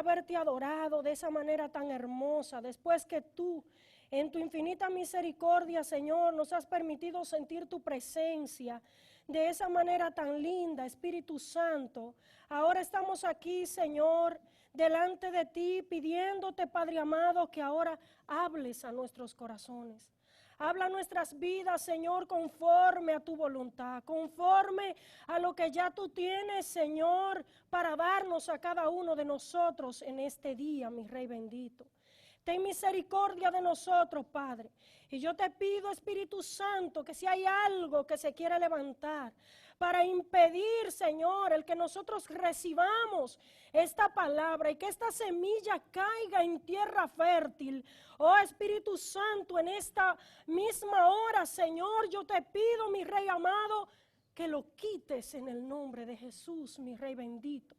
haberte adorado de esa manera tan hermosa, después que tú, en tu infinita misericordia, Señor, nos has permitido sentir tu presencia de esa manera tan linda, Espíritu Santo. Ahora estamos aquí, Señor, delante de ti, pidiéndote, Padre amado, que ahora hables a nuestros corazones. Habla nuestras vidas, Señor, conforme a tu voluntad, conforme a lo que ya tú tienes, Señor, para darnos a cada uno de nosotros en este día, mi Rey bendito. Ten misericordia de nosotros, Padre. Y yo te pido, Espíritu Santo, que si hay algo que se quiere levantar para impedir, Señor, el que nosotros recibamos esta palabra y que esta semilla caiga en tierra fértil. Oh Espíritu Santo, en esta misma hora, Señor, yo te pido, mi Rey amado, que lo quites en el nombre de Jesús, mi Rey bendito.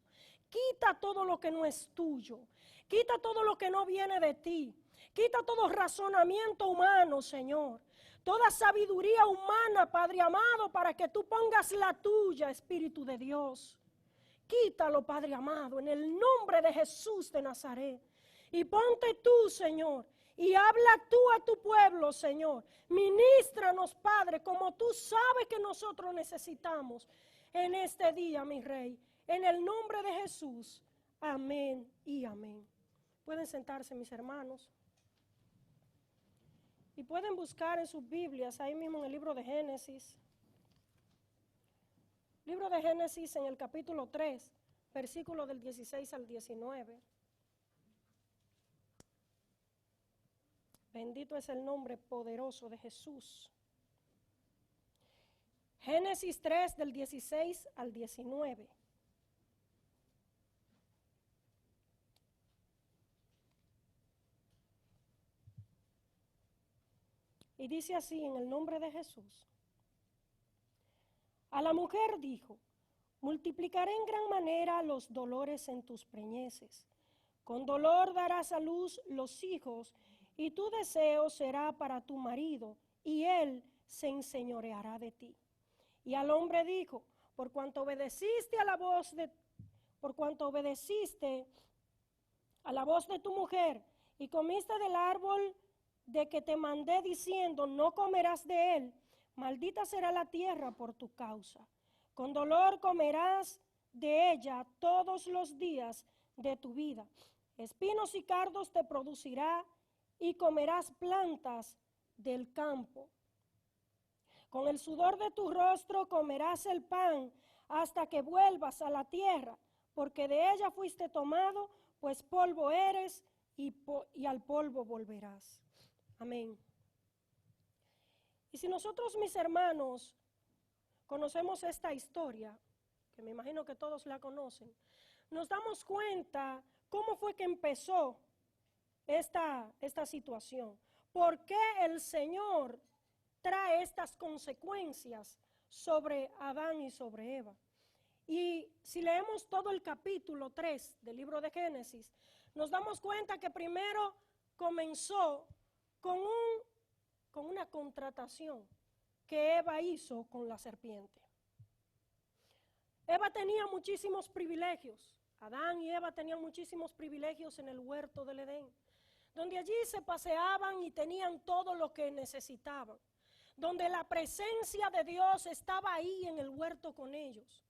Quita todo lo que no es tuyo. Quita todo lo que no viene de ti. Quita todo razonamiento humano, Señor. Toda sabiduría humana, Padre amado, para que tú pongas la tuya, Espíritu de Dios. Quítalo, Padre amado, en el nombre de Jesús de Nazaret. Y ponte tú, Señor, y habla tú a tu pueblo, Señor. Ministranos, Padre, como tú sabes que nosotros necesitamos en este día, mi Rey. En el nombre de Jesús. Amén y amén. Pueden sentarse, mis hermanos. Y pueden buscar en sus Biblias, ahí mismo en el libro de Génesis. Libro de Génesis en el capítulo 3, versículo del 16 al 19. Bendito es el nombre poderoso de Jesús. Génesis 3 del 16 al 19. Y dice así en el nombre de Jesús. A la mujer dijo: multiplicaré en gran manera los dolores en tus preñeces. Con dolor darás a luz los hijos, y tu deseo será para tu marido, y él se enseñoreará de ti. Y al hombre dijo: por cuanto obedeciste a la voz de tu mujer, y comiste del árbol de que te mandé diciendo, no comerás de él, maldita será la tierra por tu causa. Con dolor comerás de ella todos los días de tu vida. Espinos y cardos te producirá, y comerás plantas del campo. Con el sudor de tu rostro comerás el pan hasta que vuelvas a la tierra, porque de ella fuiste tomado, pues polvo eres y al polvo volverás. Amén. Y si nosotros, mis hermanos, conocemos esta historia, que me imagino que todos la conocen, nos damos cuenta cómo fue que empezó esta situación. ¿Por qué el Señor trae estas consecuencias sobre Adán y sobre Eva? Y si leemos todo el capítulo 3 del libro de Génesis, nos damos cuenta que primero comenzó con una contratación que Eva hizo con la serpiente. Eva tenía muchísimos privilegios. Adán y Eva tenían muchísimos privilegios en el huerto del Edén, donde allí se paseaban y tenían todo lo que necesitaban, donde la presencia de Dios estaba ahí en el huerto con ellos,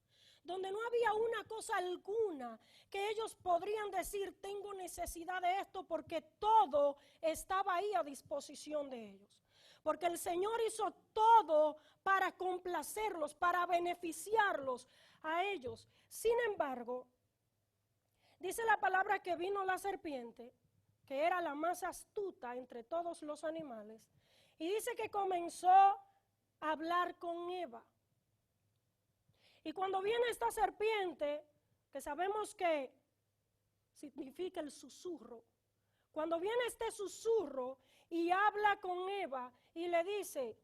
donde no había una cosa alguna que ellos podrían decir, tengo necesidad de esto, porque todo estaba ahí a disposición de ellos. Porque el Señor hizo todo para complacerlos, para beneficiarlos a ellos. Sin embargo, dice la palabra que vino la serpiente, que era la más astuta entre todos los animales, y dice que comenzó a hablar con Eva. Y cuando viene esta serpiente, que sabemos que significa el susurro, cuando viene este susurro y habla con Eva y le dice,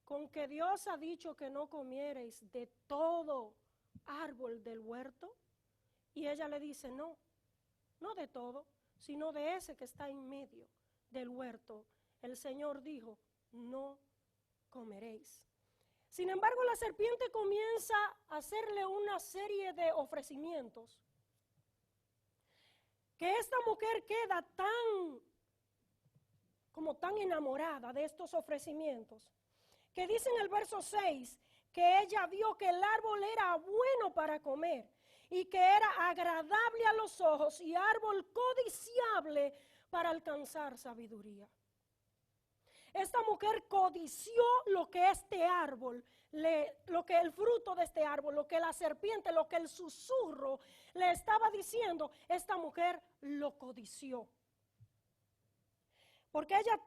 con que Dios ha dicho que no comiereis de todo árbol del huerto, y ella le dice, no de todo, sino de ese que está en medio del huerto. El Señor dijo, no comeréis. Sin embargo, la serpiente comienza a hacerle una serie de ofrecimientos que esta mujer queda tan enamorada de estos ofrecimientos, que dice en el verso 6 que ella vio que el árbol era bueno para comer y que era agradable a los ojos y árbol codiciable para alcanzar sabiduría. Esta mujer codició lo que este árbol, lo que el fruto de este árbol, lo que la serpiente, lo que el susurro le estaba diciendo, esta mujer lo codició. Porque ella lo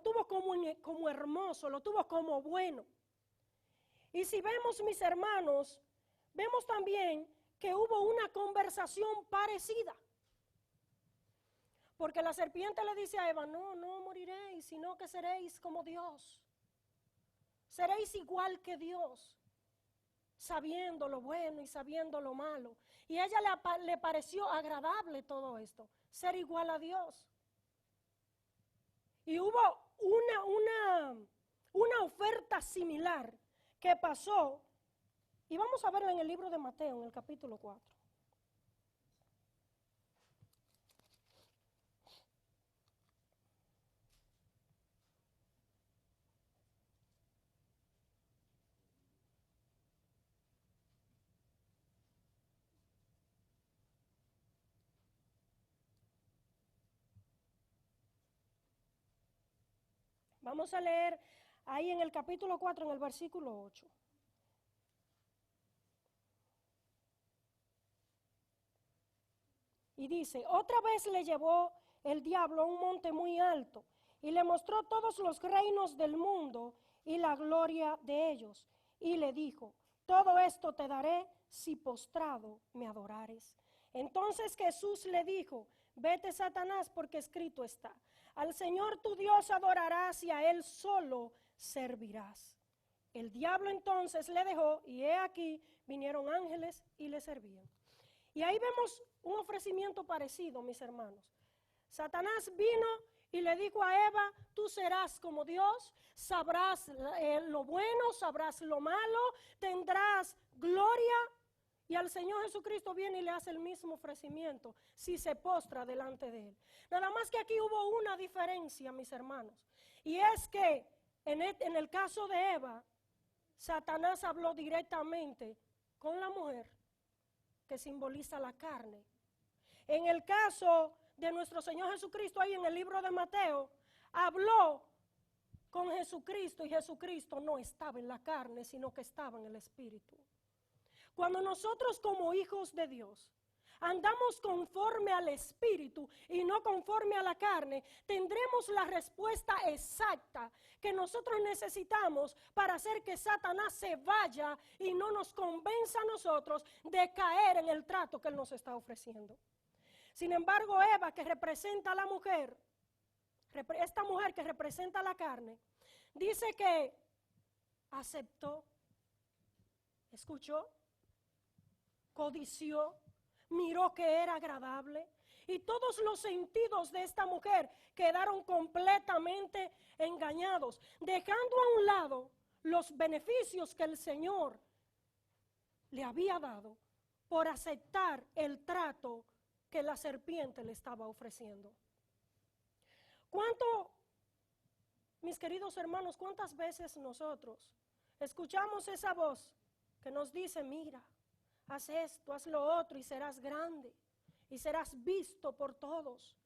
tuvo como hermoso, lo tuvo como bueno. Y si vemos, mis hermanos, vemos también que hubo una conversación parecida. Porque la serpiente le dice a Eva, no moriréis, sino que seréis como Dios. Seréis igual que Dios, sabiendo lo bueno y sabiendo lo malo. Y a ella le pareció agradable todo esto, ser igual a Dios. Y hubo una oferta similar que pasó, y vamos a verla en el libro de Mateo, en el capítulo 4. Vamos a leer ahí en el capítulo 4, en el versículo 8. Y dice, otra vez le llevó el diablo a un monte muy alto y le mostró todos los reinos del mundo y la gloria de ellos. Y le dijo, todo esto te daré si postrado me adorares. Entonces Jesús le dijo, vete, Satanás, porque escrito está, al Señor tu Dios adorarás y a Él solo servirás. El diablo entonces le dejó y he aquí vinieron ángeles y le servían. Y ahí vemos un ofrecimiento parecido, mis hermanos. Satanás vino y le dijo a Eva, tú serás como Dios, sabrás lo bueno, sabrás lo malo, tendrás gloria. Y al Señor Jesucristo viene y le hace el mismo ofrecimiento si se postra delante de Él. Nada más que aquí hubo una diferencia, mis hermanos. Y es que en el caso de Eva, Satanás habló directamente con la mujer, que simboliza la carne. En el caso de nuestro Señor Jesucristo, ahí en el libro de Mateo, habló con Jesucristo y Jesucristo no estaba en la carne, sino que estaba en el Espíritu. Cuando nosotros como hijos de Dios andamos conforme al Espíritu y no conforme a la carne, tendremos la respuesta exacta que nosotros necesitamos para hacer que Satanás se vaya y no nos convenza a nosotros de caer en el trato que Él nos está ofreciendo. Sin embargo, Eva, que representa a la mujer, esta mujer que representa la carne, dice que aceptó, escuchó, codició, miró que era agradable y todos los sentidos de esta mujer quedaron completamente engañados, dejando a un lado los beneficios que el Señor le había dado por aceptar el trato que la serpiente le estaba ofreciendo. Mis queridos hermanos, cuántas veces nosotros escuchamos esa voz que nos dice, mira, haz esto, haz lo otro y serás grande y serás visto por todos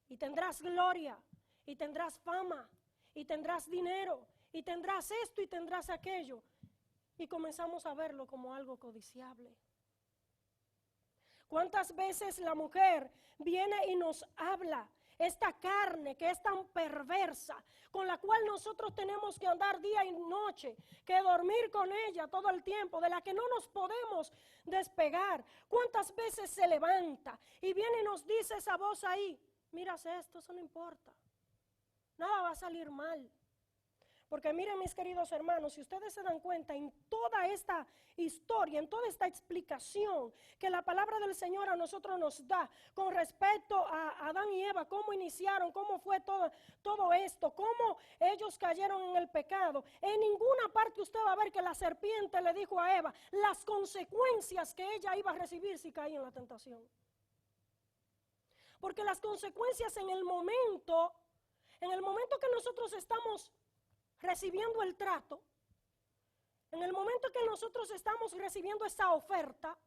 y tendrás gloria y tendrás fama y tendrás dinero y tendrás esto y tendrás aquello, y comenzamos a verlo como algo codiciable. ¿Cuántas veces la mujer viene y nos habla? Esta carne que es tan perversa, con la cual nosotros tenemos que andar día y noche, que dormir con ella todo el tiempo, de la que no nos podemos despegar. ¿Cuántas veces se levanta y viene y nos dice esa voz ahí? Miras esto, eso no importa. Nada va a salir mal. Porque miren, mis queridos hermanos, si ustedes se dan cuenta en toda esta historia, en toda esta explicación que la palabra del Señor a nosotros nos da con respecto a Adán y Eva, cómo iniciaron, cómo fue todo esto, cómo ellos cayeron en el pecado, en ninguna parte usted va a ver que la serpiente le dijo a Eva las consecuencias que ella iba a recibir si caía en la tentación. Porque las consecuencias en el momento que nosotros estamos recibiendo el trato, en el momento que nosotros estamos recibiendo esa oferta,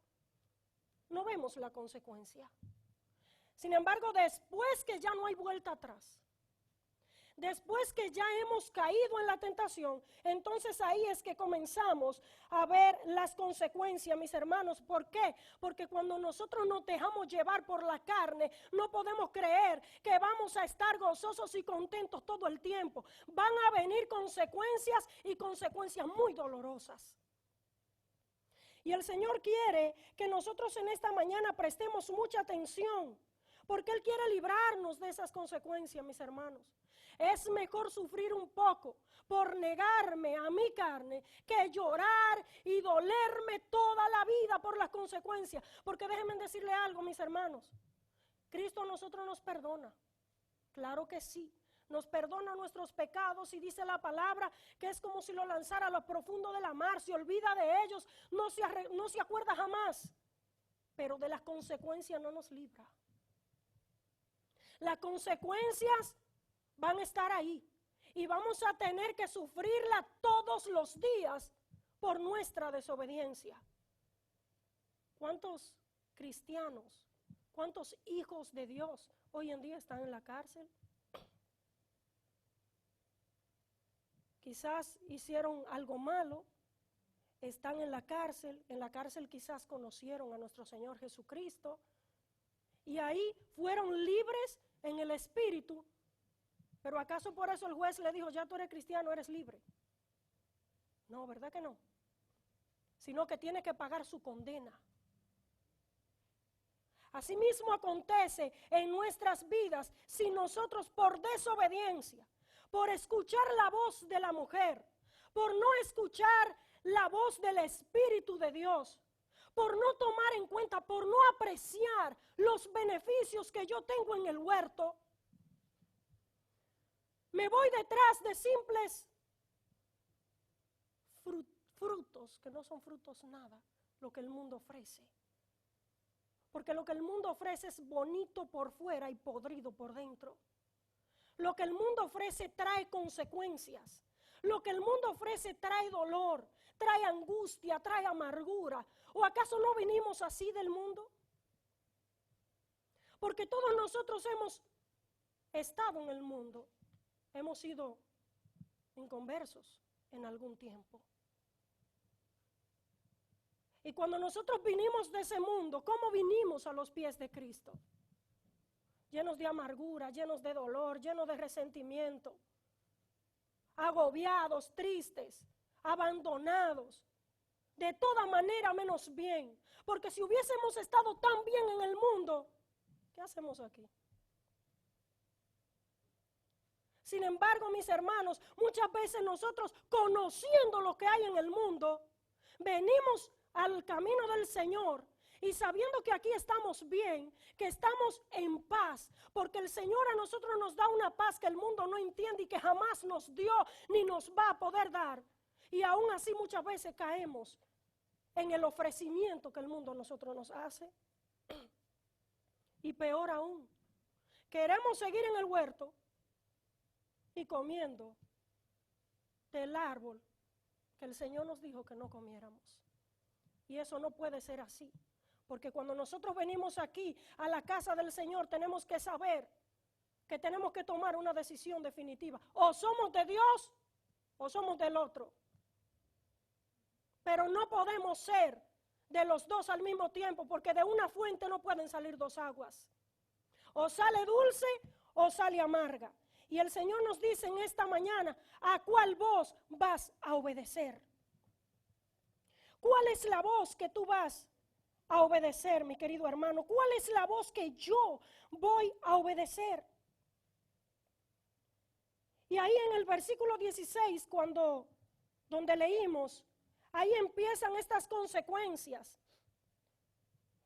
no vemos la consecuencia. Sin embargo, después que ya no hay vuelta atrás, después que ya hemos caído en la tentación, entonces ahí es que comenzamos a ver las consecuencias, mis hermanos. ¿Por qué? Porque cuando nosotros nos dejamos llevar por la carne, no podemos creer que vamos a estar gozosos y contentos todo el tiempo. Van a venir consecuencias y consecuencias muy dolorosas. Y el Señor quiere que nosotros en esta mañana prestemos mucha atención, porque Él quiere librarnos de esas consecuencias, mis hermanos. Es mejor sufrir un poco por negarme a mi carne que llorar y dolerme toda la vida por las consecuencias. Porque déjenme decirle algo, mis hermanos. Cristo a nosotros nos perdona. Claro que sí. Nos perdona nuestros pecados y dice la palabra que es como si lo lanzara a lo profundo de la mar. Se olvida de ellos, no se acuerda jamás. Pero de las consecuencias no nos libra. Las consecuencias van a estar ahí y vamos a tener que sufrirla todos los días por nuestra desobediencia. ¿Cuántos cristianos, cuántos hijos de Dios hoy en día están en la cárcel? Quizás hicieron algo malo, están en la cárcel quizás conocieron a nuestro Señor Jesucristo y ahí fueron libres en el espíritu. Pero ¿acaso por eso el juez le dijo, ya tú eres cristiano, eres libre? No, ¿verdad que no? Sino que tiene que pagar su condena. Asimismo acontece en nuestras vidas si nosotros por desobediencia, por escuchar la voz de la mujer, por no escuchar la voz del Espíritu de Dios, por no tomar en cuenta, por no apreciar los beneficios que yo tengo en el huerto, me voy detrás de simples frutos, que no son frutos nada, lo que el mundo ofrece. Porque lo que el mundo ofrece es bonito por fuera y podrido por dentro. Lo que el mundo ofrece trae consecuencias. Lo que el mundo ofrece trae dolor, trae angustia, trae amargura. ¿O acaso no vinimos así del mundo? Porque todos nosotros hemos estado en el mundo. Hemos sido inconversos en algún tiempo. Y cuando nosotros vinimos de ese mundo, ¿cómo vinimos a los pies de Cristo? Llenos de amargura, llenos de dolor, llenos de resentimiento, agobiados, tristes, abandonados, de toda manera menos bien. Porque si hubiésemos estado tan bien en el mundo, ¿qué hacemos aquí? Sin embargo, mis hermanos, muchas veces nosotros, conociendo lo que hay en el mundo, venimos al camino del Señor y sabiendo que aquí estamos bien, que estamos en paz, porque el Señor a nosotros nos da una paz que el mundo no entiende y que jamás nos dio ni nos va a poder dar. Y aún así muchas veces caemos en el ofrecimiento que el mundo a nosotros nos hace. Y peor aún, queremos seguir en el huerto y comiendo del árbol que el Señor nos dijo que no comiéramos. Y eso no puede ser así, porque cuando nosotros venimos aquí a la casa del Señor tenemos que saber que tenemos que tomar una decisión definitiva. O somos de Dios o somos del otro. Pero no podemos ser de los dos al mismo tiempo, porque de una fuente no pueden salir dos aguas. O sale dulce o sale amarga. Y el Señor nos dice en esta mañana, ¿a cuál voz vas a obedecer? ¿Cuál es la voz que tú vas a obedecer, mi querido hermano? ¿Cuál es la voz que yo voy a obedecer? Y ahí en el versículo 16, donde leímos, ahí empiezan estas consecuencias.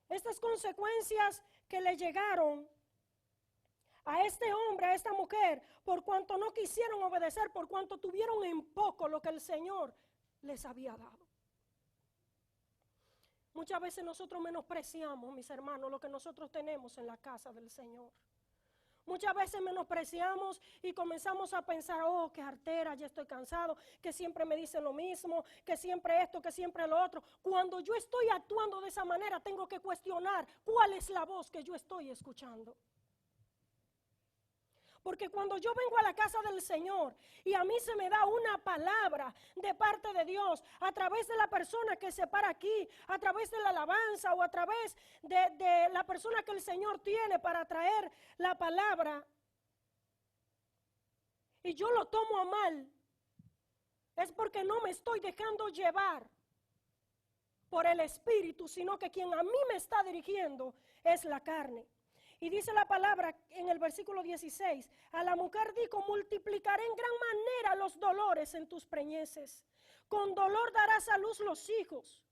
Estas consecuencias que le llegaron a este hombre, a esta mujer, por cuanto no quisieron obedecer, por cuanto tuvieron en poco lo que el Señor les había dado. Muchas veces nosotros menospreciamos, mis hermanos, lo que nosotros tenemos en la casa del Señor. Muchas veces menospreciamos y comenzamos a pensar, oh, qué artera, ya estoy cansado, que siempre me dicen lo mismo, que siempre esto, que siempre lo otro. Cuando yo estoy actuando de esa manera, tengo que cuestionar cuál es la voz que yo estoy escuchando. Porque cuando yo vengo a la casa del Señor y a mí se me da una palabra de parte de Dios a través de la persona que se para aquí, a través de la alabanza o a través de la persona que el Señor tiene para traer la palabra, y yo lo tomo a mal, es porque no me estoy dejando llevar por el Espíritu, sino que quien a mí me está dirigiendo es la carne. Y dice la palabra en el versículo 16, a la mujer dijo, multiplicaré en gran manera los dolores en tus preñeces, con dolor darás a luz los hijos.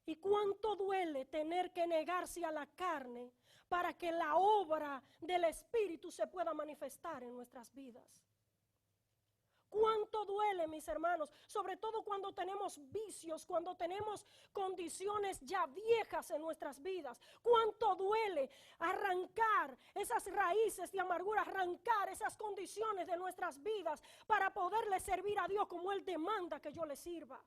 Y cuánto duele tener que negarse a la carne para que la obra del Espíritu se pueda manifestar en nuestras vidas. Cuánto duele, mis hermanos, sobre todo cuando tenemos vicios, cuando tenemos condiciones ya viejas en nuestras vidas. Cuánto duele arrancar esas raíces de amargura, arrancar esas condiciones de nuestras vidas para poderle servir a Dios como Él demanda que yo le sirva.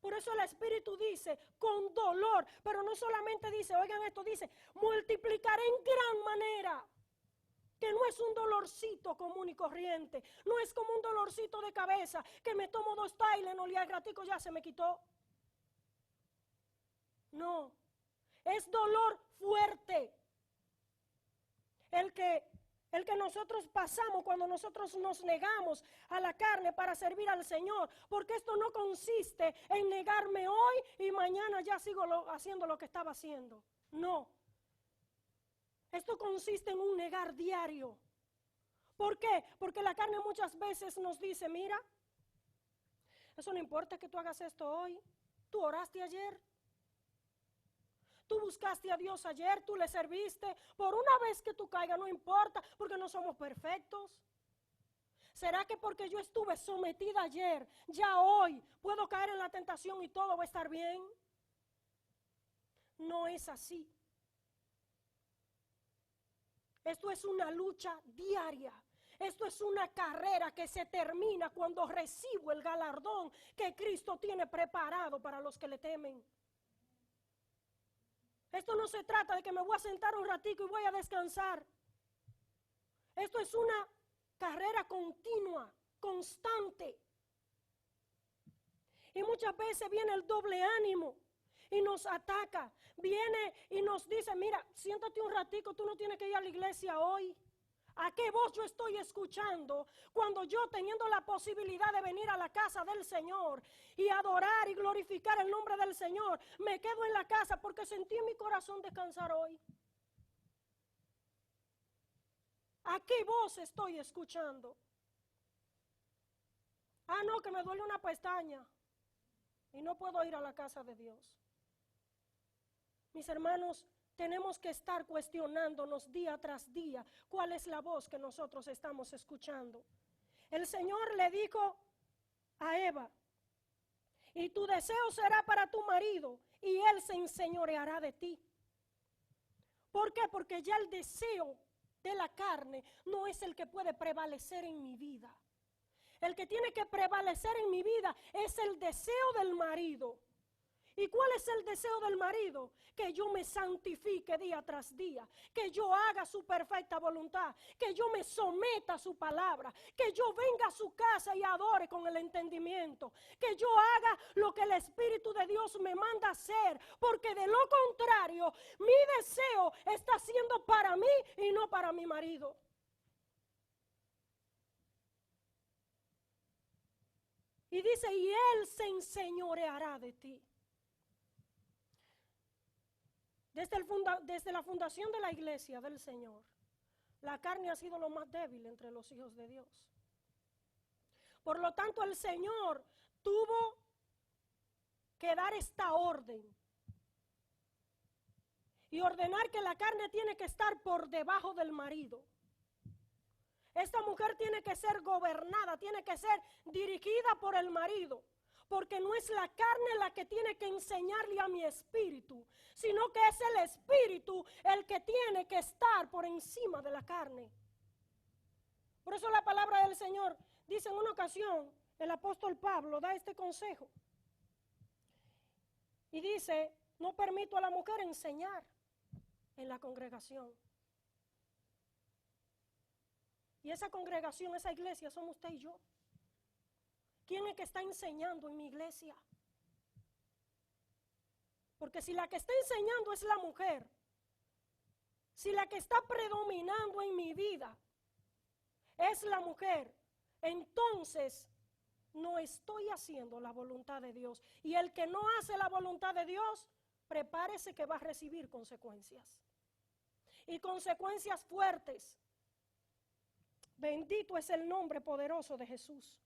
Por eso el Espíritu dice, con dolor, pero no solamente dice, oigan esto, dice, multiplicaré en gran manera. Que no es un dolorcito común y corriente, no es como un dolorcito de cabeza, que me tomo 2 Tylenol y al ratico ya se me quitó. No, es dolor fuerte. El que nosotros pasamos cuando nosotros nos negamos a la carne para servir al Señor, porque esto no consiste en negarme hoy y mañana ya sigo haciendo lo que estaba haciendo. No. Esto consiste en un negar diario. ¿Por qué? Porque la carne muchas veces nos dice, mira, eso no importa que tú hagas esto hoy. Tú oraste ayer. Tú buscaste a Dios ayer, tú le serviste. Por una vez que tú caigas no importa, porque no somos perfectos. ¿Será que porque yo estuve sometida ayer, ya hoy puedo caer en la tentación y todo va a estar bien? No es así. Esto es una lucha diaria. Esto es una carrera que se termina cuando recibo el galardón que Cristo tiene preparado para los que le temen. Esto no se trata de que me voy a sentar un ratico y voy a descansar. Esto es una carrera continua, constante. Y muchas veces viene el doble ánimo y nos ataca. Viene y nos dice, mira, siéntate un ratico, tú no tienes que ir a la iglesia hoy. ¿A qué voz yo estoy escuchando cuando yo, teniendo la posibilidad de venir a la casa del Señor y adorar y glorificar el nombre del Señor, me quedo en la casa porque sentí en mi corazón descansar hoy? ¿A qué voz estoy escuchando? Ah, no, que me duele una pestaña y no puedo ir a la casa de Dios. Mis hermanos, tenemos que estar cuestionándonos día tras día cuál es la voz que nosotros estamos escuchando. El Señor le dijo a Eva, y tu deseo será para tu marido, y él se enseñoreará de ti. ¿Por qué? Porque ya el deseo de la carne no es el que puede prevalecer en mi vida. El que tiene que prevalecer en mi vida es el deseo del marido. ¿Y cuál es el deseo del marido? Que yo me santifique día tras día, que yo haga su perfecta voluntad, que yo me someta a su palabra, que yo venga a su casa y adore con el entendimiento, que yo haga lo que el Espíritu de Dios me manda hacer, porque de lo contrario, mi deseo está siendo para mí y no para mi marido. Y dice, y él se enseñoreará de ti. Desde la fundación de la iglesia del Señor, la carne ha sido lo más débil entre los hijos de Dios. Por lo tanto, el Señor tuvo que dar esta orden y ordenar que la carne tiene que estar por debajo del marido. Esta mujer tiene que ser gobernada, tiene que ser dirigida por el marido, porque no es la carne la que tiene que enseñarle a mi espíritu, sino que es el espíritu el que tiene que estar por encima de la carne. Por eso la palabra del Señor dice en una ocasión, el apóstol Pablo da este consejo. Y dice, no permito a la mujer enseñar en la congregación. Y esa congregación, esa iglesia, somos usted y yo. ¿Quién es que está enseñando en mi iglesia? Porque si la que está enseñando es la mujer, si la que está predominando en mi vida es la mujer, entonces no estoy haciendo la voluntad de Dios. Y el que no hace la voluntad de Dios, prepárese que va a recibir consecuencias. Y consecuencias fuertes. Bendito es el nombre poderoso de Jesús.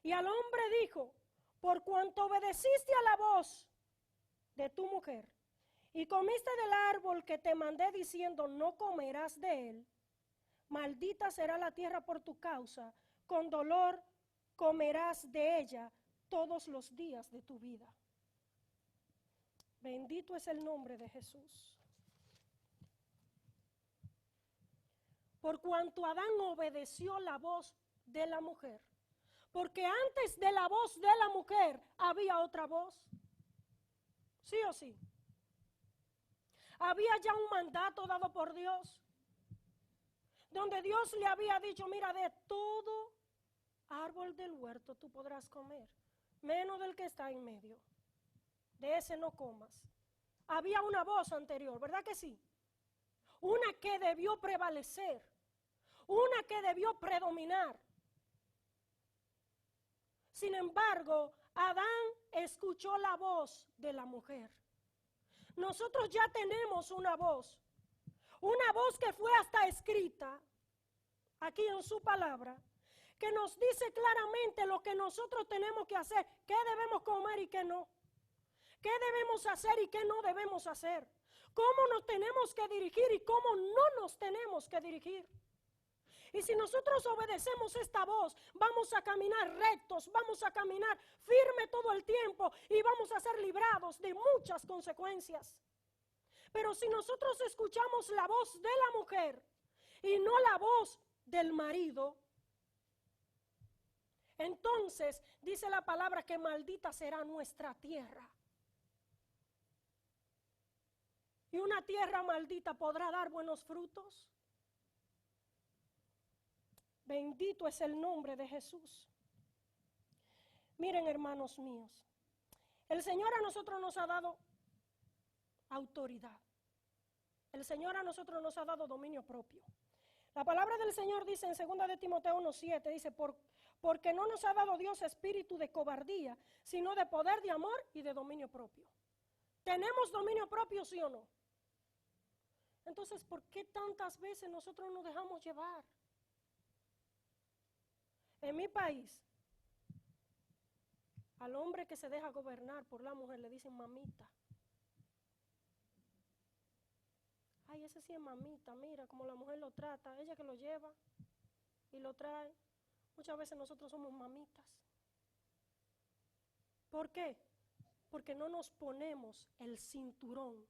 Y al hombre dijo, por cuanto obedeciste a la voz de tu mujer y comiste del árbol que te mandé diciendo, no comerás de él, maldita será la tierra por tu causa, con dolor comerás de ella todos los días de tu vida. Bendito es el nombre de Jesús. Por cuanto Adán obedeció la voz de la mujer, porque antes de la voz de la mujer había otra voz, ¿sí o sí? Había ya un mandato dado por Dios, donde Dios le había dicho, mira, de todo árbol del huerto tú podrás comer, menos del que está en medio, de ese no comas. Había una voz anterior, ¿verdad que sí? Una que debió prevalecer, una que debió predominar. Sin embargo, Adán escuchó la voz de la mujer. Nosotros ya tenemos una voz que fue hasta escrita aquí en su palabra, que nos dice claramente lo que nosotros tenemos que hacer, qué debemos comer y qué no, qué debemos hacer y qué no debemos hacer, cómo nos tenemos que dirigir y cómo no nos tenemos que dirigir. Y si nosotros obedecemos esta voz, vamos a caminar rectos, vamos a caminar firme todo el tiempo y vamos a ser librados de muchas consecuencias. Pero si nosotros escuchamos la voz de la mujer y no la voz del marido, entonces dice la palabra que maldita será nuestra tierra. ¿Y una tierra maldita podrá dar buenos frutos? Bendito es el nombre de Jesús. Miren, hermanos míos, el Señor a nosotros nos ha dado autoridad. El Señor a nosotros nos ha dado dominio propio. La palabra del Señor dice en 2 de Timoteo 1:7, dice, porque no nos ha dado Dios espíritu de cobardía, sino de poder, de amor y de dominio propio. ¿Tenemos dominio propio, sí o no? Entonces, ¿por qué tantas veces nosotros nos dejamos llevar? En mi país, al hombre que se deja gobernar por la mujer le dicen mamita. Ay, ese sí es mamita, mira cómo la mujer lo trata, ella que lo lleva y lo trae. Muchas veces nosotros somos mamitas. ¿Por qué? Porque no nos ponemos el cinturón,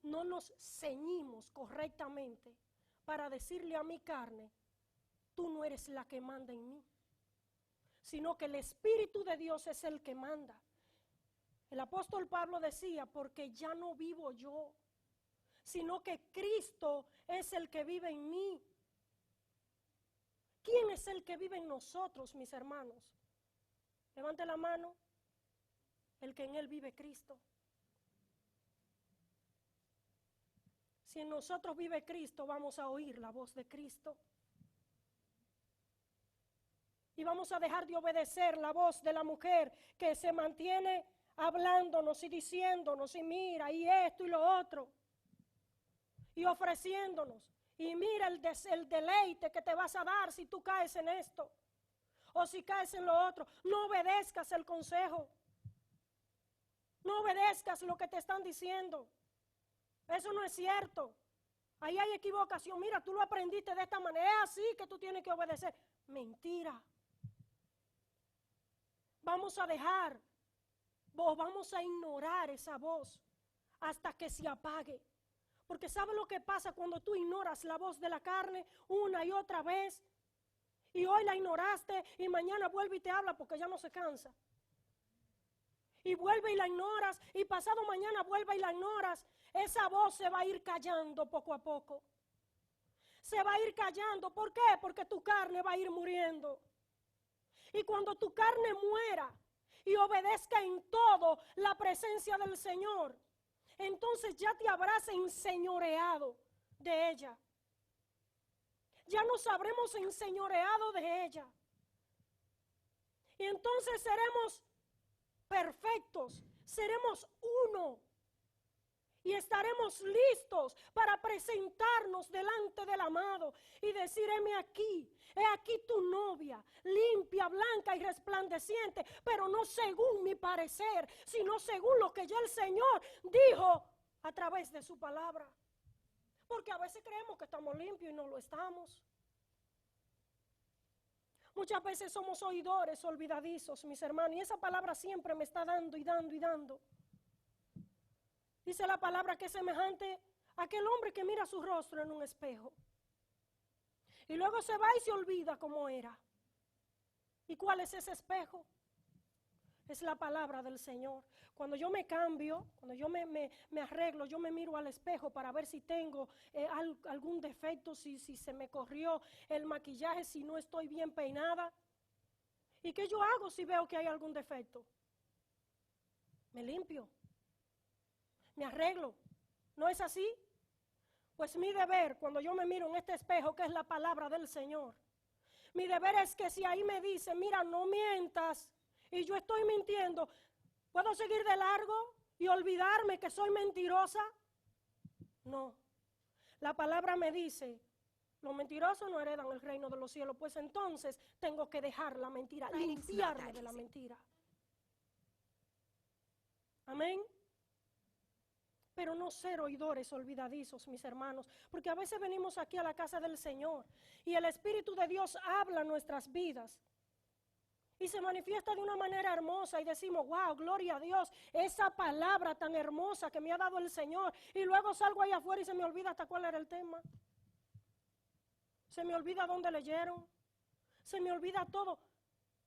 no nos ceñimos correctamente para decirle a mi carne, tú no eres la que manda en mí, sino que el Espíritu de Dios es el que manda. El apóstol Pablo decía, porque ya no vivo yo, sino que Cristo es el que vive en mí. ¿Quién es el que vive en nosotros, mis hermanos? Levante la mano. El que en él vive Cristo. Si en nosotros vive Cristo, vamos a oír la voz de Cristo. Y vamos a dejar de obedecer la voz de la mujer que se mantiene hablándonos y diciéndonos, y mira, y esto y lo otro, y ofreciéndonos, y mira el deleite que te vas a dar si tú caes en esto, o si caes en lo otro. No obedezcas el consejo, no obedezcas lo que te están diciendo, eso no es cierto. Ahí hay equivocación. Mira, tú lo aprendiste de esta manera, es así que tú tienes que obedecer. Mentira. Vamos a dejar, vamos a ignorar esa voz hasta que se apague. Porque ¿sabes lo que pasa cuando tú ignoras la voz de la carne una y otra vez? Y hoy la ignoraste y mañana vuelve y te habla porque ya no se cansa. Y vuelve y la ignoras y pasado mañana vuelve y la ignoras. Esa voz se va a ir callando poco a poco. Se va a ir callando. ¿Por qué? Porque tu carne va a ir muriendo. Y cuando tu carne muera y obedezca en todo la presencia del Señor, entonces ya te habrás enseñoreado de ella. Ya nos habremos enseñoreado de ella. Y entonces seremos perfectos, seremos uno. Y estaremos listos para presentarnos delante del amado y decir, heme aquí, he aquí tu novia, limpia, blanca y resplandeciente, pero no según mi parecer, sino según lo que ya el Señor dijo a través de su palabra. Porque a veces creemos que estamos limpios y no lo estamos. Muchas veces somos oidores olvidadizos, mis hermanos, y esa palabra siempre me está dando y dando y dando. Dice la palabra que es semejante a aquel hombre que mira su rostro en un espejo. Y luego se va y se olvida cómo era. ¿Y cuál es ese espejo? Es la palabra del Señor. Cuando yo me cambio, cuando yo me arreglo, yo me miro al espejo para ver si tengo algún defecto, si se me corrió el maquillaje, si no estoy bien peinada. ¿Y qué yo hago si veo que hay algún defecto? Me limpio. Me arreglo. ¿No es así? Pues mi deber, cuando yo me miro en este espejo, que es la palabra del Señor, mi deber es que si ahí me dice, mira, no mientas, y yo estoy mintiendo, ¿puedo seguir de largo y olvidarme que soy mentirosa? No. La palabra me dice, los mentirosos no heredan el reino de los cielos, pues entonces tengo que dejar la mentira, limpiarme de la mentira. Amén. Pero no ser oidores olvidadizos, mis hermanos, porque a veces venimos aquí a la casa del Señor y el Espíritu de Dios habla en nuestras vidas y se manifiesta de una manera hermosa y decimos, wow, gloria a Dios, esa palabra tan hermosa que me ha dado el Señor, y luego salgo ahí afuera y se me olvida hasta cuál era el tema, se me olvida dónde leyeron, se me olvida todo.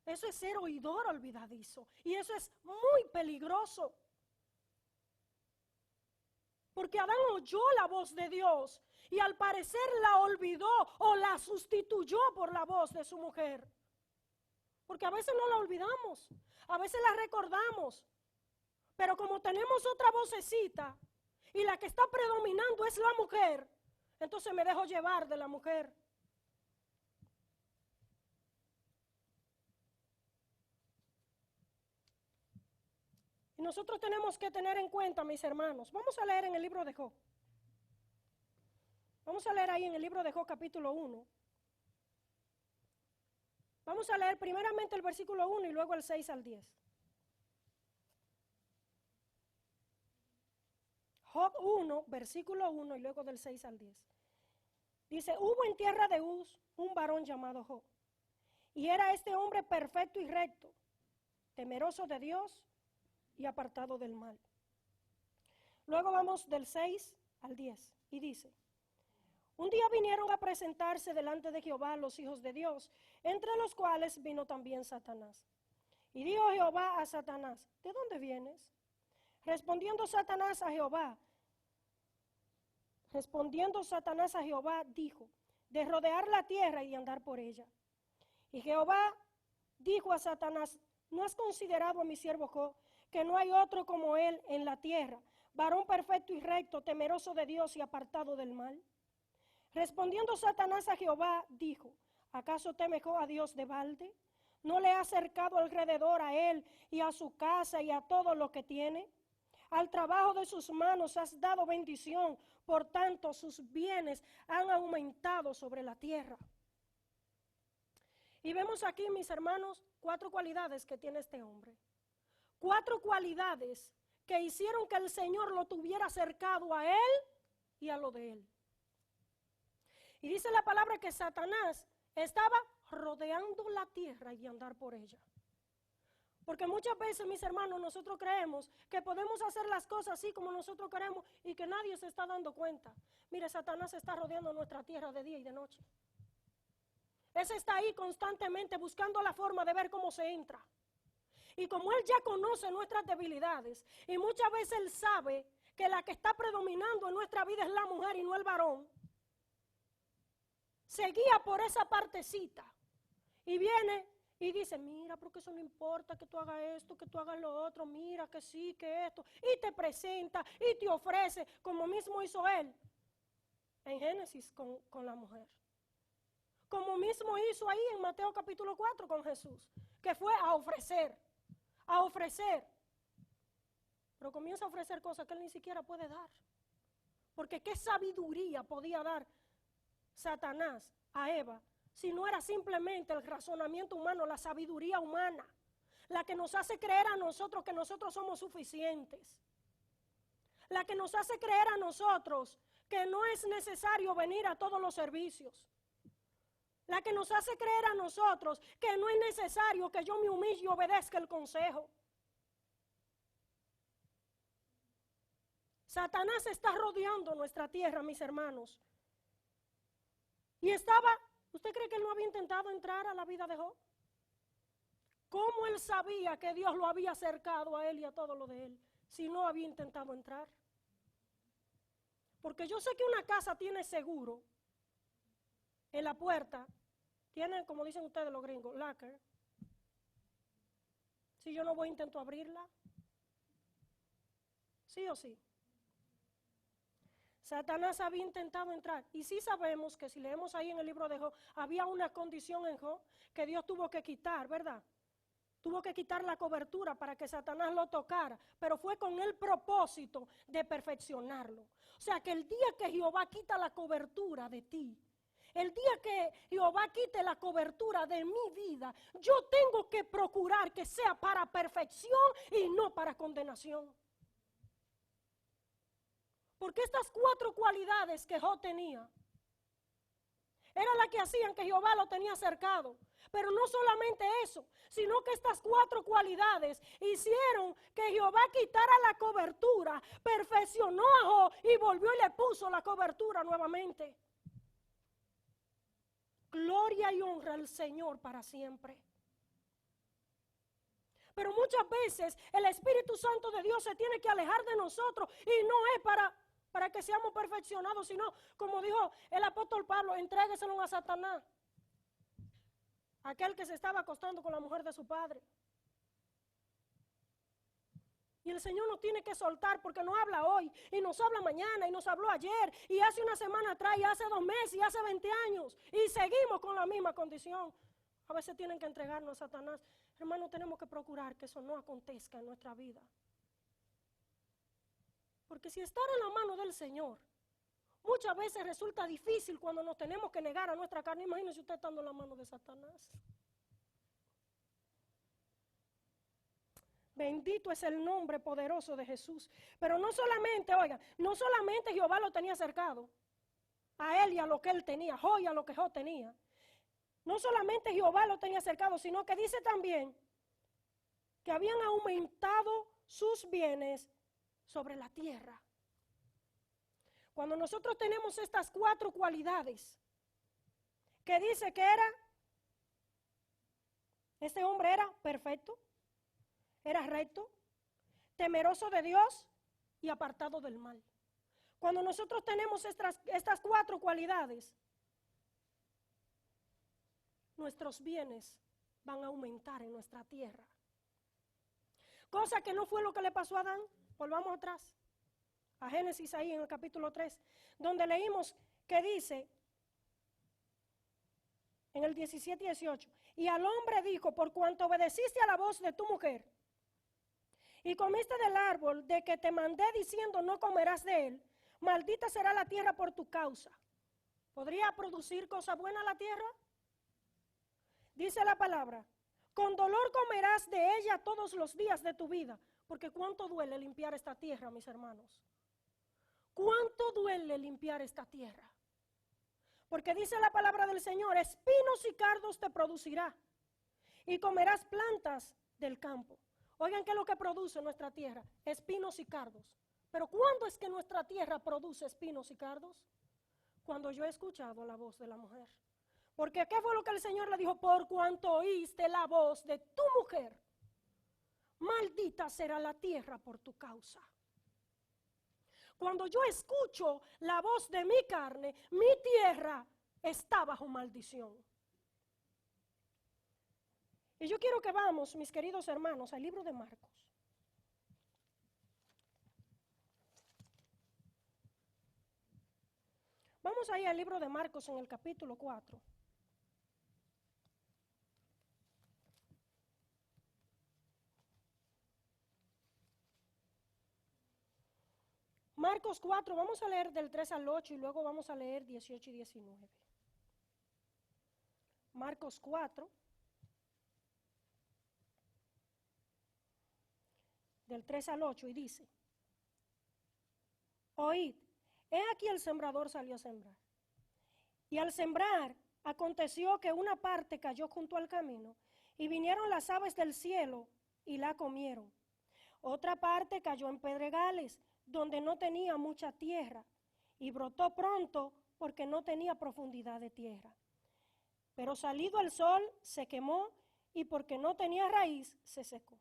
Eso es ser oidor olvidadizo y eso es muy peligroso. Porque Adán oyó la voz de Dios y al parecer la olvidó o la sustituyó por la voz de su mujer. Porque a veces no la olvidamos, a veces la recordamos. Pero como tenemos otra vocecita y la que está predominando es la mujer, entonces me dejo llevar de la mujer. Y nosotros tenemos que tener en cuenta, mis hermanos, vamos a leer en el libro de Job. Vamos a leer ahí en el libro de Job capítulo 1. Vamos a leer primeramente el versículo 1 y luego el 6 al 10. Job 1, versículo 1 y luego del 6 al 10. Dice, hubo en tierra de Uz un varón llamado Job. Y era este hombre perfecto y recto, temeroso de Dios y apartado del mal. Luego vamos del 6 al 10 y dice, un día vinieron a presentarse delante de Jehová los hijos de Dios, entre los cuales vino también Satanás. Y dijo Jehová a Satanás, ¿de dónde vienes? Respondiendo Satanás a Jehová, dijo, de rodear la tierra y de andar por ella. Y Jehová dijo a Satanás, ¿no has considerado a mi siervo Job, que no hay otro como él en la tierra, varón perfecto y recto, temeroso de Dios y apartado del mal? Respondiendo Satanás a Jehová, dijo, ¿acaso teme Job a Dios de balde? ¿No le ha cercado alrededor a él y a su casa y a todo lo que tiene? Al trabajo de sus manos has dado bendición, por tanto sus bienes han aumentado sobre la tierra. Y vemos aquí, mis hermanos, 4 cualidades que tiene este hombre. 4 cualidades que hicieron que el Señor lo tuviera cercado a él y a lo de él. Y dice la palabra que Satanás estaba rodeando la tierra y de andar por ella. Porque muchas veces, mis hermanos, nosotros creemos que podemos hacer las cosas así como nosotros queremos y que nadie se está dando cuenta. Mire, Satanás está rodeando nuestra tierra de día y de noche. Ese está ahí constantemente buscando la forma de ver cómo se entra. Y como él ya conoce nuestras debilidades y muchas veces él sabe que la que está predominando en nuestra vida es la mujer y no el varón, se guía por esa partecita y viene y dice, mira, porque eso no importa que tú hagas esto, que tú hagas lo otro, mira que sí, que esto, y te presenta y te ofrece, como mismo hizo él en Génesis con la mujer. Como mismo hizo ahí en Mateo capítulo 4 con Jesús, que fue a ofrecer, pero comienza a ofrecer cosas que él ni siquiera puede dar. Porque qué sabiduría podía dar Satanás a Eva si no era simplemente el razonamiento humano, la sabiduría humana, la que nos hace creer a nosotros que nosotros somos suficientes, la que nos hace creer a nosotros que no es necesario venir a todos los servicios, la que nos hace creer a nosotros que no es necesario que yo me humille y obedezca el consejo. Satanás está rodeando nuestra tierra, mis hermanos. Y ¿usted cree que él no había intentado entrar a la vida de Job? ¿Cómo él sabía que Dios lo había acercado a él y a todo lo de él si no había intentado entrar? Porque yo sé que una casa tiene seguro en la puerta, tiene, como dicen ustedes los gringos, locker. Si yo no voy, intento abrirla. ¿Sí o sí? Satanás había intentado entrar. Y sí sabemos que si leemos ahí en el libro de Job, había una condición en Job que Dios tuvo que quitar, ¿verdad? Tuvo que quitar la cobertura para que Satanás lo tocara, pero fue con el propósito de perfeccionarlo. O sea que el día que Jehová quita la cobertura de ti, el día que Jehová quite la cobertura de mi vida, yo tengo que procurar que sea para perfección y no para condenación. Porque estas 4 cualidades que Job tenía, era la que hacían que Jehová lo tenía cercado. Pero no solamente eso, sino que estas 4 cualidades hicieron que Jehová quitara la cobertura, perfeccionó a Job y volvió y le puso la cobertura nuevamente. Gloria y honra al Señor para siempre. Pero muchas veces el Espíritu Santo de Dios se tiene que alejar de nosotros y no es para que seamos perfeccionados, sino, como dijo el apóstol Pablo, entrégueselo a Satanás, aquel que se estaba acostando con la mujer de su padre. Y el Señor nos tiene que soltar porque nos habla hoy y nos habla mañana y nos habló ayer y hace una semana atrás y hace 2 meses y hace 20 años y seguimos con la misma condición. A veces tienen que entregarnos a Satanás. Hermanos, tenemos que procurar que eso no acontezca en nuestra vida. Porque si estar en la mano del Señor, muchas veces resulta difícil cuando nos tenemos que negar a nuestra carne. Imagínese usted estando en la mano de Satanás. Bendito es el nombre poderoso de Jesús. Pero no solamente, oiga, no solamente Jehová lo tenía cercado, a él y a lo que él tenía, Job y a lo que Job tenía. No solamente Jehová lo tenía cercado, sino que dice también que habían aumentado sus bienes sobre la tierra. Cuando nosotros tenemos estas 4 cualidades, que dice que este hombre era perfecto, era recto, temeroso de Dios y apartado del mal. Cuando nosotros tenemos estas 4 cualidades, nuestros bienes van a aumentar en nuestra tierra. Cosa que no fue lo que le pasó a Adán. Volvamos atrás a Génesis ahí en el capítulo 3, donde leímos que dice en el 17 y 18, Y al hombre dijo, por cuanto obedeciste a la voz de tu mujer, y comiste del árbol de que te mandé diciendo no comerás de él, maldita será la tierra por tu causa. ¿Podría producir cosa buena la tierra? Dice la palabra, con dolor comerás de ella todos los días de tu vida, porque cuánto duele limpiar esta tierra, mis hermanos. Cuánto duele limpiar esta tierra. Porque dice la palabra del Señor, espinos y cardos te producirá, y comerás plantas del campo. Oigan, ¿qué es lo que produce nuestra tierra? Espinos y cardos. Pero ¿cuándo es que nuestra tierra produce espinos y cardos? Cuando yo he escuchado la voz de la mujer. Porque ¿qué fue lo que el Señor le dijo? Por cuanto oíste la voz de tu mujer, maldita será la tierra por tu causa. Cuando yo escucho la voz de mi carne, mi tierra está bajo maldición. Y yo quiero que vamos, mis queridos hermanos, al libro de Marcos. Vamos ahí al libro de Marcos en el capítulo 4. Marcos 4, vamos a leer del 3 al 8 y luego vamos a leer 18 y 19. Marcos 4, del 3 al 8, y dice, oíd, he aquí el sembrador salió a sembrar. Y al sembrar, aconteció que una parte cayó junto al camino, y vinieron las aves del cielo y la comieron. Otra parte cayó en pedregales, donde no tenía mucha tierra, y brotó pronto porque no tenía profundidad de tierra. Pero salido el sol, se quemó, y porque no tenía raíz, se secó.